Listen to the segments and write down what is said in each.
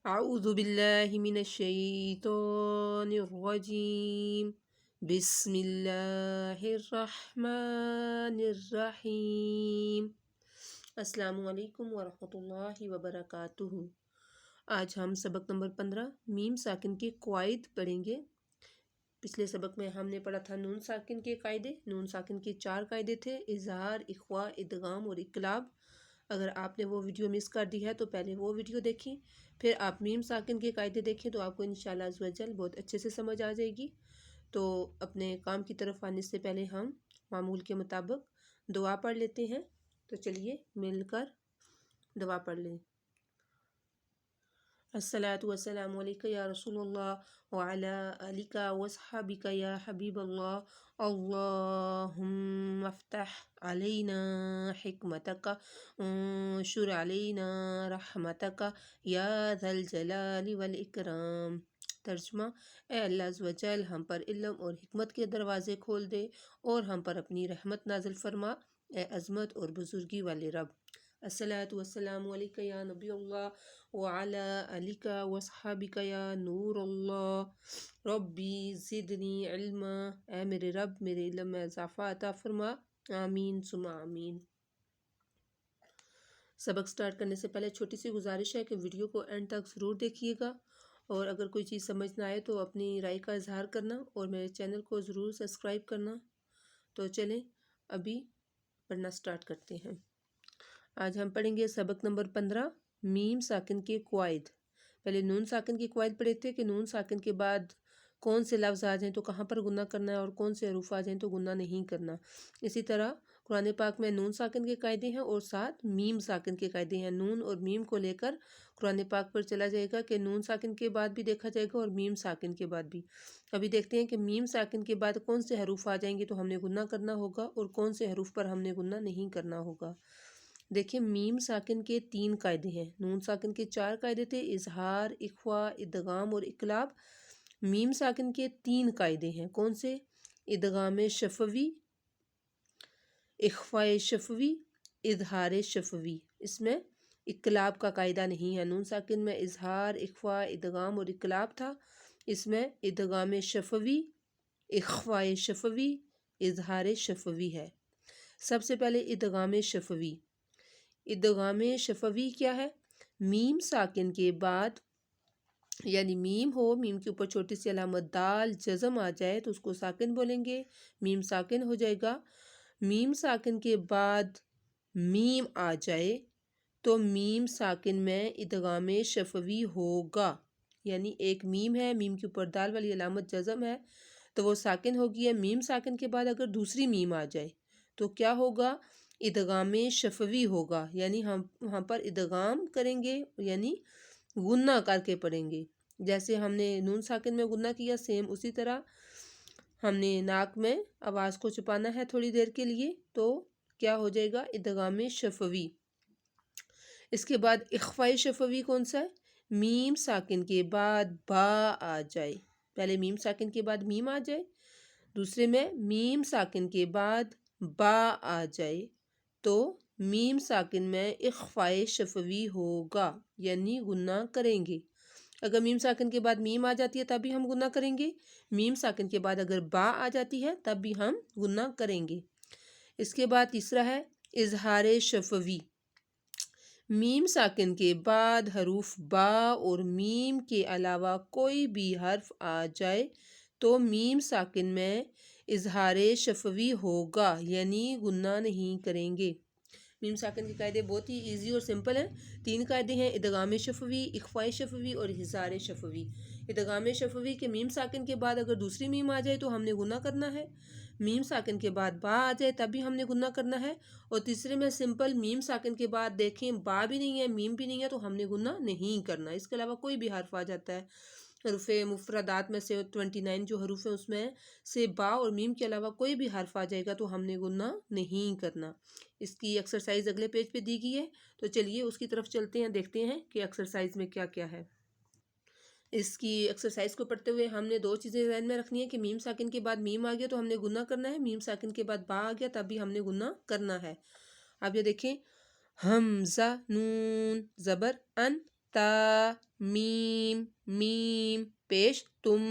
أعوذ بالله من الشيطان الرجيم. بسم الله الرحمن الرحیم. السلام علیکم ورحمۃ اللہ وبرکاتہ. آج ہم سبق نمبر 15 میم ساکن کے قواعد پڑھیں گے. پچھلے سبق میں ہم نے پڑھا تھا نون ساکن کے قاعدے. نون ساکن کے 4 قاعدے تھے: اظہار، اخفا، ادغام اور اقلاب. اگر آپ نے وہ ویڈیو مس کر دی ہے تو پہلے وہ ویڈیو دیکھیں، پھر آپ میم ساکن کے قاعدے دیکھیں تو آپ کو انشاءاللہ عز و جل بہت اچھے سے سمجھ آ جائے گی. تو اپنے کام کی طرف آنے سے پہلے ہم معمول کے مطابق دعا پڑھ لیتے ہیں. تو چلیے مل کر دعا پڑھ لیں. الصلاۃ والسلام علیکہ یا رسول اللہ وعلی آلک وصحبک یا حبیب اللہ. اللہم افتح علینا حکمتک انشر علینا رحمتک یا ذا الجلال والاکرام. ترجمہ: اے اللہ عز و جل ہم پر علم اور حکمت کے دروازے کھول دے اور ہم پر اپنی رحمت نازل فرما، اے عظمت اور بزرگی والے رب. الصلاۃ والسلام علیکہ یا نبی اللہ وعلی آلک وصحبک یا نور اللہ. ربی زدنی علما، اے میرے رب میرے علم میں اضافہ عطا فرما. آمین ثم آمین. سبق سٹارٹ کرنے سے پہلے چھوٹی سی گزارش ہے کہ ویڈیو کو اینڈ تک ضرور دیکھیے گا، اور اگر کوئی چیز سمجھ نہ آئے تو اپنی رائے کا اظہار کرنا اور میرے چینل کو ضرور سبسکرائب کرنا. تو چلیں ابھی پڑھنا سٹارٹ کرتے ہیں. آج ہم پڑھیں گے سبق نمبر 15 میم ساکن کے قواعد. پہلے نون ساکن کے قواعد پڑھے تھے کہ نون ساکن کے بعد کون سے لفظ آ جائیں تو کہاں پر گنہ کرنا ہے اور کون سے حروف آ جائیں تو گنہ نہیں کرنا. اسی طرح قرآن پاک میں نون ساکن کے قاعدے ہیں اور ساتھ میم ساکن کے قاعدے ہیں. نون اور میم کو لے کر قرآن پاک پر چلا جائے گا کہ نون ساکن کے بعد بھی دیکھا جائے گا اور میم ساکن کے بعد بھی. ابھی دیکھتے ہیں کہ میم ساکن کے بعد کون سے حروف آ جائیں گے تو ہم نے گنہ کرنا ہوگا اور کون سے حروف پر ہم نے گنہ نہیں کرنا ہوگا. دیکھیں میم ساکن کے 3 قاعدے ہیں. نون ساکن کے 4 قاعدے تھے: اظہار، اخفا، ادغام اور اقلاب. میم ساکن کے 3 قاعدے ہیں. کون سے؟ ادغام شفوی، اخفاء شفوی، اظہار شفوی. اس میں اقلاب کا قاعدہ نہیں ہے. نون ساکن میں اظہار، اخفاء، ادغام اور اقلاب تھا. اس میں ادغام شفوی، اخفاء شفوی، اظہار شفوی ہے. سب سے پہلے ادغام شفوی. ادغام شفوی کیا ہے؟ میم ساکن کے بعد، یعنی میم ہو، میم کے اوپر چھوٹی سی علامت دال جزم آ جائے تو اس کو ساکن بولیں گے، میم ساکن ہو جائے گا. میم ساکن کے بعد میم آ جائے تو میم ساکن میں ادغام شفوی ہوگا. یعنی ایک میم ہے، میم کے اوپر دال والی علامت جزم ہے تو وہ ساکن ہوگی ہے. میم ساکن کے بعد اگر دوسری میم آ جائے تو کیا ہوگا؟ ادغام شفوی ہوگا. یعنی ہم وہاں پر ادغام کریں گے، یعنی غنہ کر کے پڑھیں گے. جیسے ہم نے نون ساکن میں غنہ کیا، سیم اسی طرح ہم نے ناک میں آواز کو چھپانا ہے تھوڑی دیر کے لیے تو کیا ہو جائے گا؟ ادغام شفوی. اس کے بعد اخفاء شفوی کون سا ہے؟ میم ساکن کے بعد با آ جائے. پہلے میم ساکن کے بعد میم آ جائے، دوسرے میں میم ساکن کے بعد با آ جائے تو میم ساکن میں اخفاء شفوی ہوگا، یعنی گنہ کریں گے. اگر میم ساکن کے بعد میم آ جاتی ہے تب بھی ہم گنہ کریں گے. میم ساکن کے بعد اگر با آ جاتی ہے تب بھی ہم گنہ کریں گے. اس کے بعد تیسرا ہے اظہار شفوی. میم ساکن کے بعد حروف با اور میم کے علاوہ کوئی بھی حرف آ جائے تو میم ساکن میں اظہار شفوی ہوگا، یعنی گنہ نہیں کریں گے. میم ساکن کے قاعدے بہت ہی ایزی اور سمپل ہیں. 3 قاعدے ہیں: ادغام شفوی، اخفاء شفوی اور اظہار شفوی. ادغام شفوی کے میم ساکن کے بعد اگر دوسری میم آ جائے تو ہم نے گنہ کرنا ہے. میم ساکن کے بعد با آ جائے تب بھی ہم نے گنہ کرنا ہے. اور تیسرے میں سمپل میم ساکن کے بعد دیکھیں با بھی نہیں ہے، میم بھی نہیں ہے تو ہم نے گنہ نہیں کرنا. اس کے علاوہ کوئی بھی حرف آ جاتا ہے، حروف مفردات میں سے 29 جو حروف ہیں اس میں سے با اور میم کے علاوہ کوئی بھی حرف آ جائے گا تو ہم نے گنہ نہیں کرنا. اس کی ایکسرسائز اگلے پیج پہ دی گئی ہے تو چلیے اس کی طرف چلتے ہیں، دیکھتے ہیں کہ ایکسرسائز میں کیا کیا ہے. اس کی ایکسرسائز کو پڑھتے ہوئے ہم نے 2 چیزیں ذہن میں رکھنی ہے کہ میم ساکن کے بعد میم آ گیا تو ہم نے گنہ کرنا ہے، میم ساکن کے بعد با آ گیا تب بھی ہم نے گنہ کرنا ہے. اب یہ دیکھیں، حمزہ نون زبر ان، تا میم میم پیش تم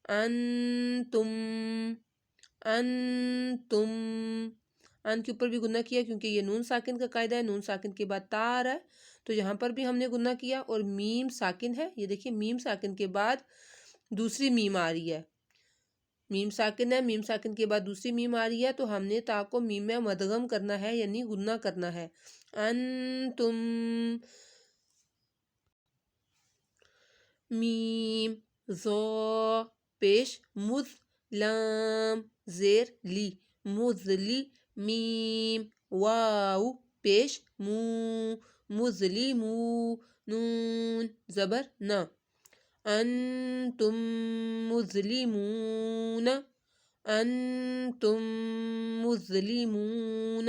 انتم انتم ان کے اوپر بھی گنہ کیا کیونکہ یہ نون ساکن کا قاعدہ ہے، نون ساکن کے بعد تا آ رہا ہے تو یہاں پر بھی ہم نے گنہ کیا، اور میم ساکن ہے، یہ دیکھیں میم ساکن کے بعد دوسری میم آ رہی ہے، میم ساکن ہے، میم ساکن کے بعد دوسری میم آ رہی ہے تو ہم نے تا کو میم میں مدغم کرنا ہے یعنی گنہ کرنا ہے. انتم میم ذو پیش مذ لام زیر لی مذلی میم واو پیش مو مظلمو نون زبر نا انتم مظلمون انتم مظلمون.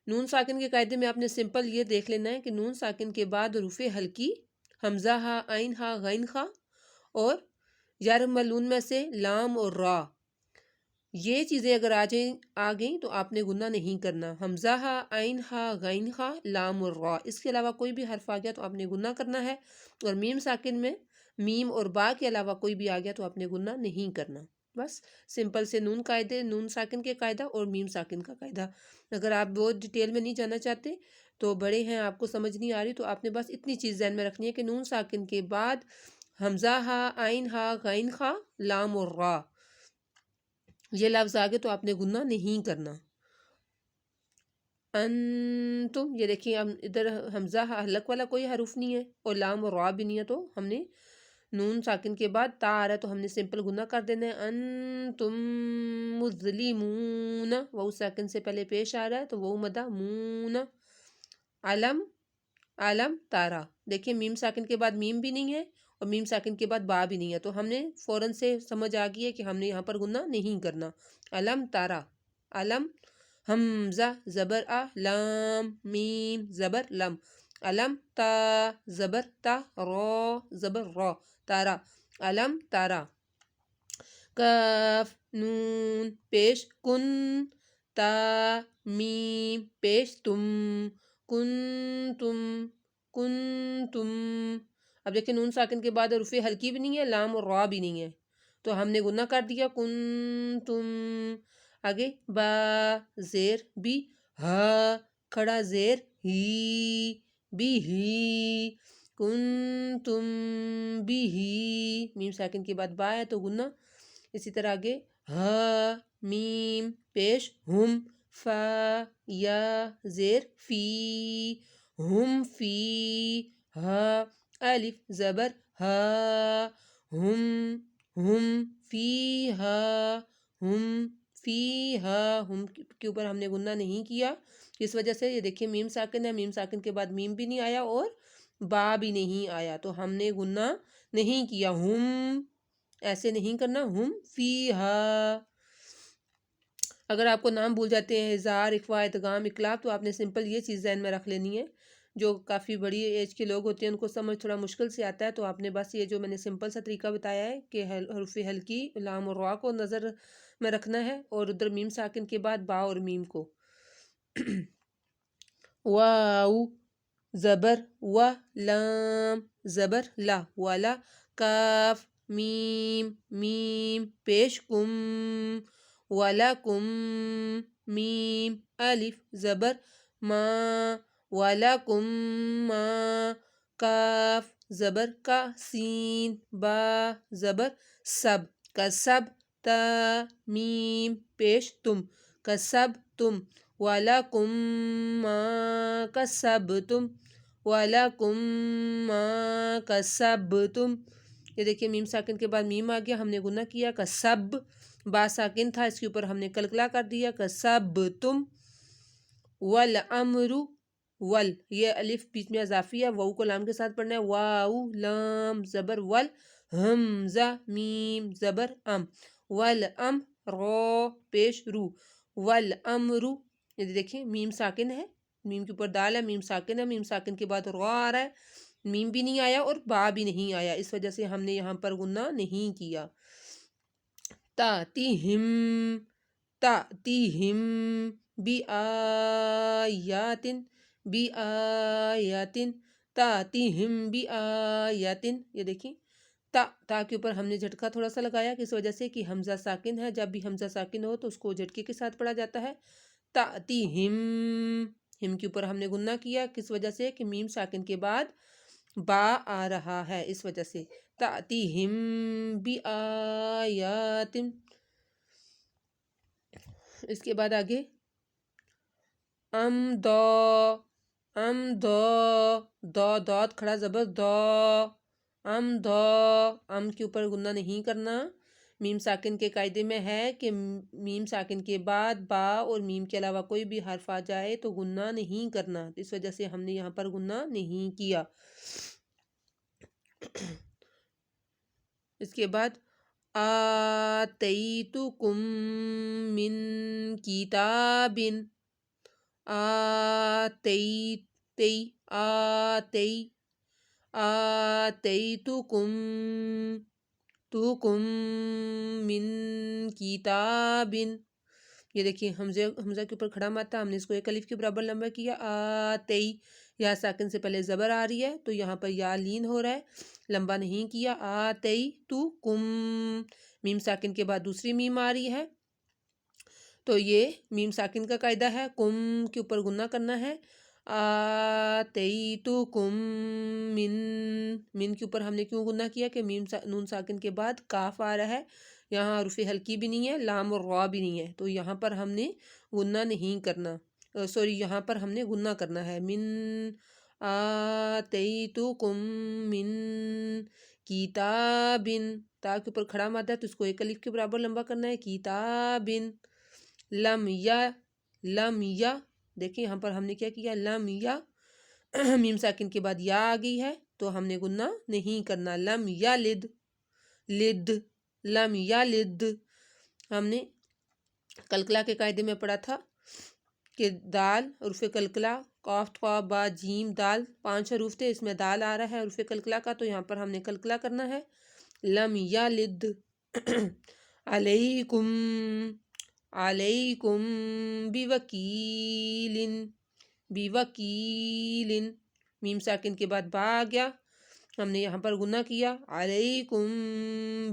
نون ساکن کے قاعدے میں آپ نے سمپل یہ دیکھ لینا ہے کہ نون ساکن کے بعد حروف ہلکی حمزہ ہا عین ہا غین خا اور یار ملون میں سے لام اور را، یہ چیزیں اگر آ گئیں تو آپ نے گنہ نہیں کرنا. حمزہ ہا عین ہا غین خا لام اور را، اس کے علاوہ کوئی بھی حرف آ گیا تو آپ نے گنہ کرنا ہے، اور میم ساکن میں میم اور با کے علاوہ کوئی بھی آ گیا تو آپ نے گنہ نہیں کرنا. بس سمپل سے نون قاعدے، نون ساکن کے قاعدہ اور میم ساکن کا قاعدہ. اگر آپ بہت ڈیٹیل میں نہیں جانا چاہتے تو بڑے ہیں، آپ کو سمجھ نہیں آ رہی، تو آپ نے بس اتنی چیز ذہن میں رکھنی ہے کہ نون ساکن کے بعد حمزہ ہا عین ہا غین خا لام اور را، یہ لفظ آگے تو آپ نے گنہ نہیں کرنا. انتم، یہ دیکھیں ادھر حمزہ حلق والا کوئی حروف نہیں ہے اور لام اور را بھی نہیں ہے، تو ہم نے نون ساکن کے بعد تا آ رہا ہے تو ہم نے سمپل گنہ کر دینا ہے. انتم مظلمون، وہ ساکن سے پہلے پیش آ رہا ہے تو وہ مدہ مون. علم علم تارا، دیکھیں میم ساکن کے بعد میم بھی نہیں ہے اور میم ساکن کے بعد با بھی نہیں ہے، تو ہم نے فوراً سے سمجھ آ گئی ہے کہ ہم نے یہاں پر گنہ نہیں کرنا. علم تارا، علم حمزہ زبر آ لام میم زبر لم، علم تا زبر تا را زبر را تارا علم تارا. کاف نون پیش کن تا میم پیش تم کنتم کنتم. اب دیکھیں نون ساکن کے بعد حروف ہلکی بھی نہیں ہے، لام اور را بھی نہیں ہے، تو ہم نے گنہ کر دیا کنتم. آگے با زیر بی، ہا کھڑا زیر ہی بھی ہی کنتم بھی ہی، میم ساکن کے بعد با ہے تو گنہ. اسی طرح آگے ہا میم پیش ہم فا یا زیر فی ہم فی ہا الف زبر ہا ہم فی ہا ہم فی ہا، ہم کے اوپر ہم نے گنہ نہیں کیا، اس وجہ سے یہ دیکھیں میم ساکن ہے، میم ساکن کے بعد میم بھی نہیں آیا اور با بھی نہیں آیا، تو ہم نے گنہ نہیں کیا. ہم ایسے نہیں کرنا، ہم فی ہا. اگر آپ کو نام بھول جاتے ہیں اظہار اخفا ادغام اقلاب تو آپ نے سمپل یہ چیز ذہن میں رکھ لینی ہے. جو کافی بڑی ایج کے لوگ ہوتے ہیں ان کو سمجھ تھوڑا مشکل سے آتا ہے، تو آپ نے بس یہ جو میں نے سمپل سا طریقہ بتایا ہے کہ حروف ہلکی لام اور را کو نظر میں رکھنا ہے اور ادھر میم ساکن کے بعد با اور میم کو. واو زبر و لام زبر لا والا کاف میم میم پیش کم ولکم میم الف زبر ما ولکم ما کاف زبر کا سین با زبر سب کسب تا میم پیش تم کسب تم وَلَكُمْ مَا كَسَبْتُمْ وَلَكُمْ مَا كَسَبْتُمْ. یہ دیکھیں میم ساکن کے بعد میم آ گیا، ہم نے گنہ کیا. کسب با ساکن تھا، اس کے اوپر ہم نے کلکلا کر دیا کسبتم. وَالْأَمْرُ ول، یہ الف بیچ میں اضافی ہے، واو کو لام کے ساتھ پڑھنا ہے. واو لام زبر ول حمزہ میم زبر ام والامر را پیش رو والامر. یہ دیکھیں میم ساکن ہے، میم کے اوپر دال ہے، میم ساکن ہے، میم ساکن کے بعد را آ رہا ہے، میم بھی نہیں آیا اور با بھی نہیں آیا، اس وجہ سے ہم نے یہاں پر گنہ نہیں کیا. تاتیہم تاتیہم بی آیات بی آیات تاتیہم بآیاتن، یہ دیکھیں تا کے اوپر ہم نے جھٹکا تھوڑا سا لگایا، کس وجہ سے کہ حمزہ ساکن ہے، جب بھی حمزہ ساکن ہو تو اس کو جھٹکے کے ساتھ پڑھا جاتا ہے۔ تاتیہم، ہم کے اوپر ہم نے گنہ کیا، کس وجہ سے کہ میم ساکن کے بعد با آ رہا ہے، اس وجہ سے تاتیہم بآیاتن۔ اس کے بعد آگے داد کھڑا زبر ام کے اوپر گنہ نہیں کرنا۔ میم ساکن کے قاعدے میں ہے کہ میم ساکن کے بعد با اور میم کے علاوہ کوئی بھی حرف آ جائے تو گنہ نہیں کرنا، اس وجہ سے ہم نے یہاں پر گنہ نہیں کیا۔ اس کے بعد آتیتکم من کتاب، آتیتکم من کتاب، یہ دیکھیں حمزہ کے اوپر کھڑا ماتا، ہم نے اس کو ایک الف کے برابر لمبا کیا۔ آتی، یا ساکن سے پہلے زبر آ رہی ہے تو یہاں پر یا لین ہو رہا ہے، لمبا نہیں کیا۔ آتیتکم، میم ساکن کے بعد دوسری میم آ رہی ہے تو یہ میم ساکن کا قاعدہ ہے، کم کے اوپر گنہ کرنا ہے۔ آتیتکم من کے اوپر ہم نے کیوں گنہ کیا کہ نون ساکن کے بعد کاف آ رہا ہے، یہاں حرف حلقی بھی نہیں ہے، لام اور را بھی نہیں ہے، تو یہاں پر ہم نے گنہ نہیں کرنا، یہاں پر ہم نے گنہ کرنا ہے۔ من آتیتکم من کتاب، تا کے اوپر کھڑا مادہ ہے تو اس کو ایک الف کے برابر لمبا کرنا ہے۔ کتاب، لم یا، دیکھیں یہاں پر ہم نے کیا کیا، لم یا، میم ساکن کے بعد یا آ گئی ہے تو ہم نے گنہ نہیں کرنا۔ لم یلد، لم یلد، ہم نے قلقلہ کے قاعدے میں پڑھا تھا کہ دال حرف قلقلہ، قاف طا با جیم دال 5 حروف تھے، اس میں دال آ رہا ہے حرف قلقلہ کا، تو یہاں پر ہم نے قلقلہ کرنا ہے۔ لم یلد، علیکم بوکیل، میم ساکن کے بعد با آ گیا، ہم نے یہاں پر گنہ کیا۔ علیکم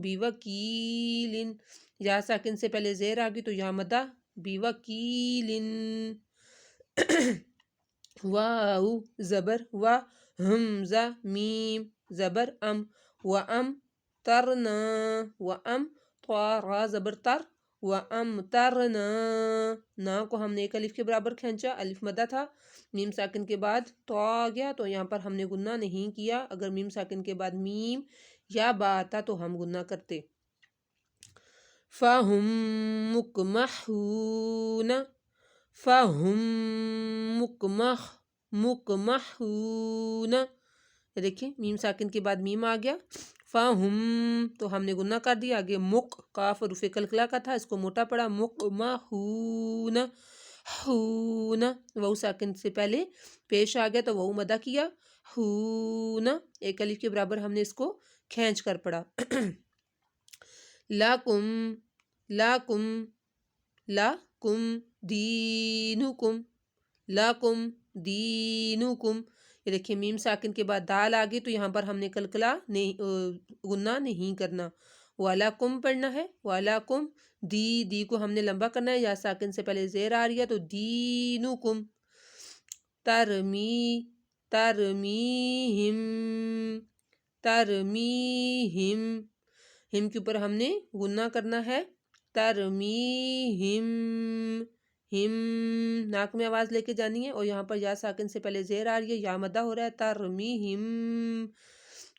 بوکیل، یا ساکن سے پہلے زیر آ گئی تو یہاں مدہ، بوکیل، واو زبر و، حمزہ میم زبر ام، وام را زبر تر، وامطرنا، نا کو ہم نے ایک الف کے برابر کھینچا، الف مدہ تھا، میم ساکن کے بعد تو آ گیا تو یہاں پر ہم نے گنہ نہیں کیا، اگر میم ساکن کے بعد میم یا با آتا تو ہم گنہ کرتے۔ فَهُمْ مُقْمَحُونَ، دیکھیں میم ساکن کے بعد میم آ گیا، فَهُمْ تو ہم نے گنہ کر دیا، آگے قاف حروف قلقلہ کا تھا، اس کو موٹا پڑا، مُقْمَحُونَ، واو ساکن سے پہلے پیش آ گیا تو واو مدہ کیا، ہون، ایک الف کے برابر ہم نے اس کو کھینچ کر پڑھا۔ لَکُم دینکم، یہ دیکھیں میم ساکن کے بعد دال آ گئی تو یہاں پر ہم نے قلقلہ گنہ نہیں کرنا، وَلَکُم پڑھنا ہے، وَلَکُم، دی کو ہم نے لمبا کرنا ہے، یا ساکن سے پہلے زیر آ رہی ہے تو دینکم، ترمیہم، ہم کے اوپر ہم نے گنہ کرنا ہے، ترمیہم، ناک میں آواز لے کے جانی ہے، اور یہاں پر یا ساکن سے پہلے زیر آ رہی ہے، یا مدہ ہو رہا ہے، ترمیہم،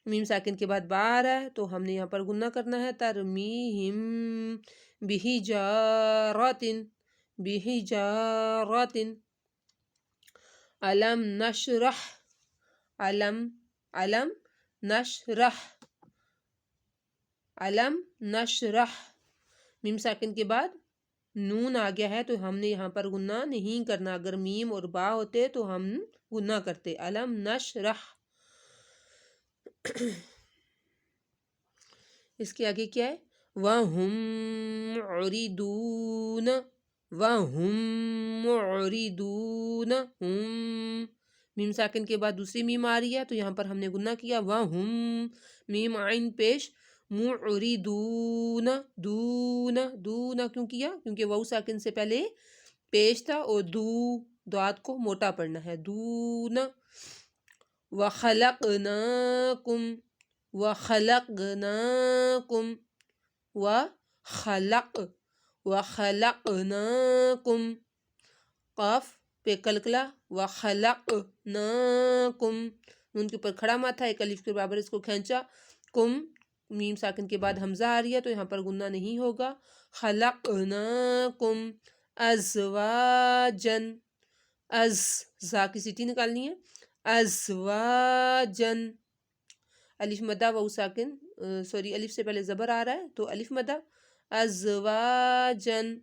میم ساکن کے بعد با آ رہا ہے تو ہم نے یہاں پر گنہ کرنا ہے، ترمیہم بحجارۃ، علم نشرح، میم ساکن کے بعد نون آ گیا ہے تو ہم نے یہاں پر گنہ نہیں کرنا، اگر میم اور با ہوتے تو ہم گنہ کرتے، علم نشرح۔ اس کے آگے کیا ہے، وَهُمْ مُعْرِضُونَ، ہم میم ساکن کے بعد دوسری میم آ رہی ہے تو یہاں پر ہم نے گنہ کیا وَهُم میم عین پیش معرضون دون دون کیوں کیا؟ کیونکہ واو ساکن سے پہلے پیش تھا اور دعات کو موٹا پڑھنا ہے دون وَخَلَقْنَاكُمْ وَخَلَقْنَاكُمْ وَخَلَقْنَاكُمْ قاف پہ کلکلا وَخَلَقْنَاكُمْ نون کے اوپر کھڑا ماتھا ایک الف کے برابر اس کو کھینچا کم میم ساکن کے بعد حمزہ آ رہی ہے تو یہاں پر گنہ نہیں ہوگا خَلَقْنَاكُمْ ازواجن زا کی سیٹی نکالنی ہے ازواجن الف مدہ واو ساکن سوری الف سے پہلے زبر آ رہا ہے تو الف مدہ ازواجن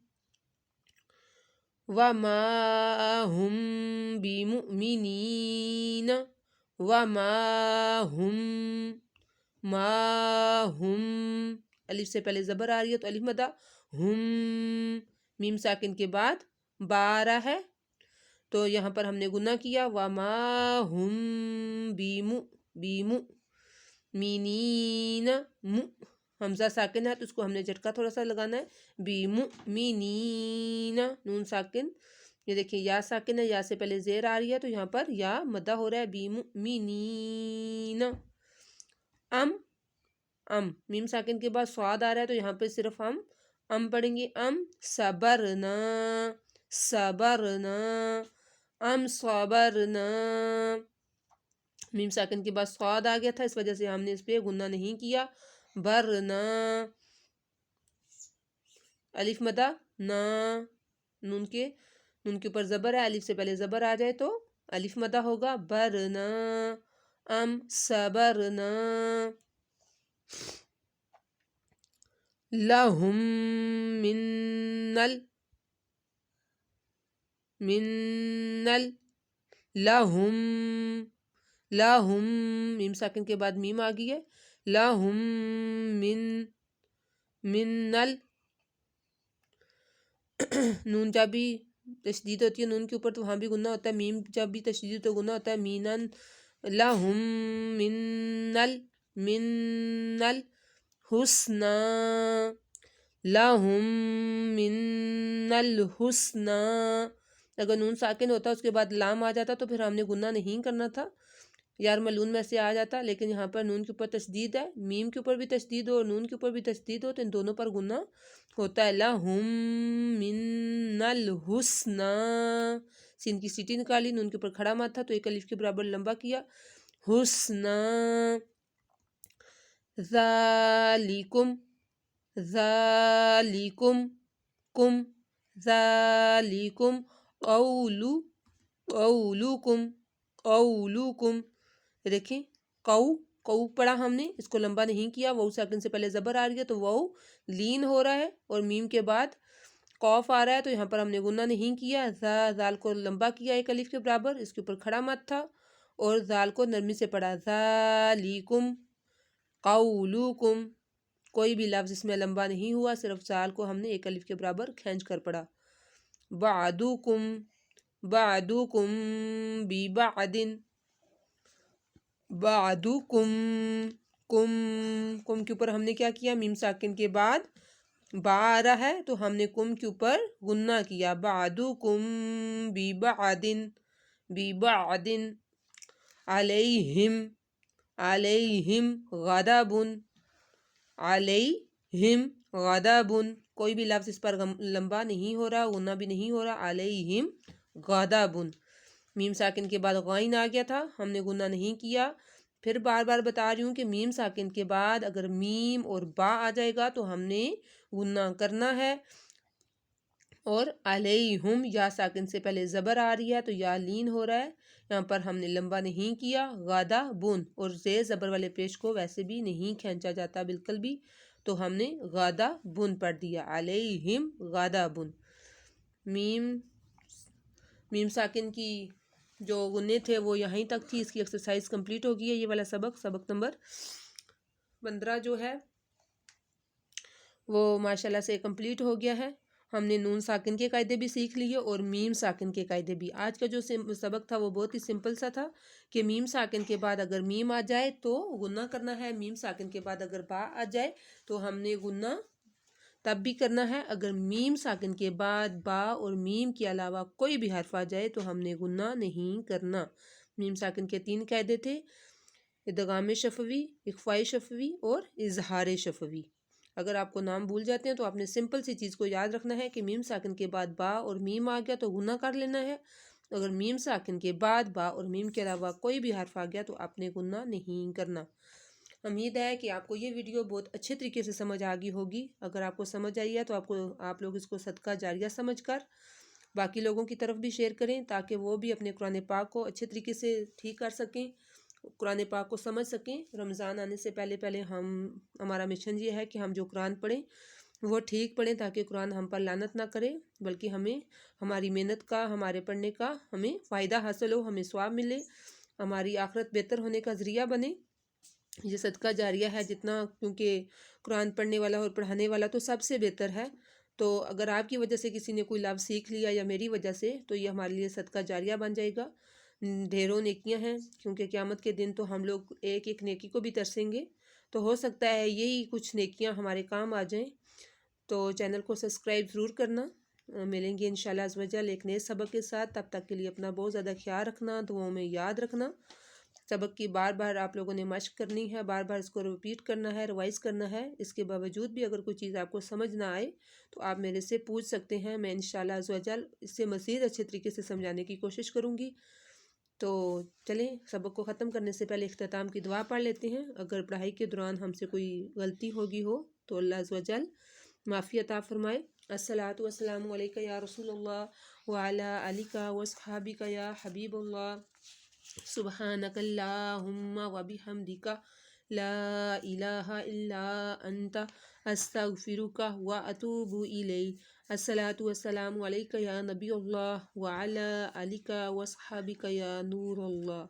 وما هم بمؤمنین وما هم ما هم الف سے پہلے زبر آ رہی ہے تو الف مدہ ہم میم ساکن کے بعد با آ رہا ہے تو یہاں پر ہم نے گنہ کیا وما هم بمؤمنین حمزہ ساکن ہے تو اس کو ہم نے جھٹکا تھوڑا سا لگانا ہے بمؤمنین نون ساکن یہ دیکھیں یا ساکن ہے یا سے پہلے زیر آ رہی ہے تو یہاں پر یا مدہ ہو رہا ہے بمؤمنین ام میم ساکن کے بعد سواد آ رہا ہے تو یہاں پہ صرف ہم پڑھیں گے صبرنا ام صبرنا میم ساکن کے بعد سواد آ گیا تھا اس وجہ سے ہم نے اس پہ گنہ نہیں کیا برنا الف مدہ نا نون کے اوپر زبر ہے الف سے پہلے زبر آ جائے تو الف مدہ ہوگا برنا ام صبرنا لہم لہم میم ساکن کے بعد میم آ گئی ہے لہم منل نون جب بھی تشدید ہوتی ہے نون کے اوپر تو وہاں بھی گنہ ہوتا ہے میم جب بھی تشدید تو گنہ ہوتا ہے مینن لہم منل حسنا لہم منل حسنا اگر نون ساکن ہوتا اس کے بعد لام آ جاتا تو پھر ہم نے گنہ نہیں کرنا تھا یار ملون میں سے آ جاتا لیکن یہاں پر نون کے اوپر تشدید ہے میم کے اوپر بھی تشدید ہو اور نون کے اوپر بھی تشدید ہو تو ان دونوں پر گنہ ہوتا ہے لہم منل حسنا سین کی سیٹی نکالی نون کے اوپر کھڑا مات تھا تو ایک الف کے برابر لمبا کیا حسنا ذالکم قولکم دیکھیں قو پڑھا ہم نے اس کو لمبا نہیں کیا واو ساکن سے پہلے زبر آ رہی ہے تو واو لین ہو رہا ہے اور میم کے بعد قوف آ رہا ہے تو یہاں پر ہم نے گنہ نہیں کیا زال کو لمبا کیا ایک الف کے برابر اس کے اوپر کھڑا مت تھا اور زال کو نرمی سے پڑھا ذالکم قولکم کوئی بھی لفظ اس میں لمبا نہیں ہوا صرف زال کو ہم نے ایک الف کے برابر کھینچ کر پڑھا بعدکم ببعد بعدکم کم کے اوپر ہم نے کیا کیا میم ساکن کے بعد با آ رہا ہے تو ہم نے کم کے اوپر گنہ کیا بعدکم ببعد علیہم غضب کوئی بھی لفظ اس پر لمبا نہیں ہو رہا غنہ بھی نہیں ہو رہا علیہم غضب میم ساکن کے بعد غائن آ گیا تھا ہم نے گنہ نہیں کیا پھر بار بار بتا رہی ہوں کہ میم ساکن کے بعد اگر میم اور با آ جائے گا تو ہم نے گنہ کرنا ہے اور علیہم یا ساکن سے پہلے زبر آ رہی ہے تو یا لین ہو رہا ہے یہاں پر ہم نے لمبا نہیں کیا غضب اور زیر زبر والے پیش کو ویسے بھی نہیں کھینچا جاتا بالکل بھی تو ہم نے غضب پڑھ دیا علیہم غضب میم ساکن کی جو غنے تھے وہ یہیں تک تھی اس کی ایکسرسائز کمپلیٹ ہو گئی ہے یہ والا سبق نمبر 15 جو ہے وہ ماشاءاللہ سے کمپلیٹ ہو گیا ہے ہم نے نون ساکن کے قاعدے بھی سیکھ لیے اور میم ساکن کے قاعدے بھی۔ آج کا جو سبق تھا وہ بہت ہی سمپل سا تھا کہ میم ساکن کے بعد اگر میم آ جائے تو غنہ کرنا ہے، میم ساکن کے بعد اگر با آ جائے تو ہم نے غنہ تب بھی کرنا ہے، اگر میم ساکن کے بعد با اور میم کے علاوہ کوئی بھی حرف آ جائے تو ہم نے غنہ نہیں کرنا۔ میم ساکن کے 3 قاعدے تھے: ادغام شفوی، اخفاء شفوی اور اظہار شفوی۔ اگر آپ کو نام بھول جاتے ہیں تو آپ نے سمپل سی چیز کو یاد رکھنا ہے کہ میم ساکن کے بعد با اور میم آ گیا تو غنہ کر لینا ہے، اگر میم ساکن کے بعد با اور میم کے علاوہ کوئی بھی حرف آ گیا تو آپ نے غنہ نہیں کرنا۔ امید ہے کہ آپ کو یہ ویڈیو بہت اچھے طریقے سے سمجھ آ گئی ہوگی۔ اگر آپ کو سمجھ آئی ہے تو آپ لوگ اس کو صدقہ جاریہ سمجھ کر باقی لوگوں کی طرف بھی شیئر کریں تاکہ وہ بھی اپنے قرآن پاک کو اچھے طریقے سے ٹھیک کر سکیں، قرآن پاک کو سمجھ سکیں۔ رمضان آنے سے پہلے ہمارا مشن یہ ہے کہ ہم جو قرآن پڑھیں وہ ٹھیک پڑھیں تاکہ قرآن ہم پر لعنت نہ کرے، بلکہ ہمیں ہماری محنت کا، ہمارے پڑھنے کا ہمیں فائدہ حاصل ہو، ہمیں ثواب ملے، ہماری آخرت بہتر ہونے کا ذریعہ بنے۔ یہ صدقہ جاریہ ہے جتنا، کیونکہ قرآن پڑھنے والا اور پڑھانے والا تو سب سے بہتر ہے، تو اگر آپ کی وجہ سے کسی نے کوئی لفظ سیکھ لیا یا میری وجہ سے تو یہ ہمارے لیے صدقہ جاریہ بن جائے گا۔ ڈھیروں نیکیاں ہیں، کیونکہ قیامت کے دن تو ہم لوگ ایک ایک نیکی کو بھی ترسیں گے، تو ہو سکتا ہے یہی کچھ نیکیاں ہمارے کام آ جائیں۔ تو چینل کو سبسکرائب ضرور کرنا۔ ملیں گے انشاءاللہ عز و جل ایک نئے سبق کے ساتھ، تب تک کے لیے اپنا بہت زیادہ خیال رکھنا، دعاؤں میں یاد رکھنا۔ سبق کی بار بار آپ لوگوں نے مشق کرنی ہے، بار بار اس کو ریپیٹ کرنا ہے، ریوائز کرنا ہے۔ اس کے باوجود بھی اگر کوئی چیز آپ کو سمجھ نہ آئے تو آپ میرے سے پوچھ سکتے ہیں، میں انشاءاللہ عز و جل اس سے مزید اچھے طریقے سے سمجھانے کی کوشش کروں گی۔ تو چلیں سبق کو ختم کرنے سے پہلے اختتام کی دعا پڑھ لیتے ہیں۔ اگر پڑھائی کے دوران ہم سے کوئی غلطی ہوگی ہو تو اللہ عز و جل معافی عطا فرمائے۔ الصلاۃ والسلام علیکہ یا رسول اللہ وعلی آلک واصحابک یا حبیب اللہ، سبحانک اللہم وبحمدک لا الہ الا انت استغفرک واتوب الیک۔ الصلاۃ والسلام علیکہ یا نبی اللہ وعلی آلک واصحابک یا نور اللہ۔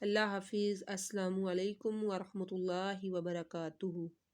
اللہ حافظ۔ السلام علیکم ورحمۃ اللہ وبرکاتہ۔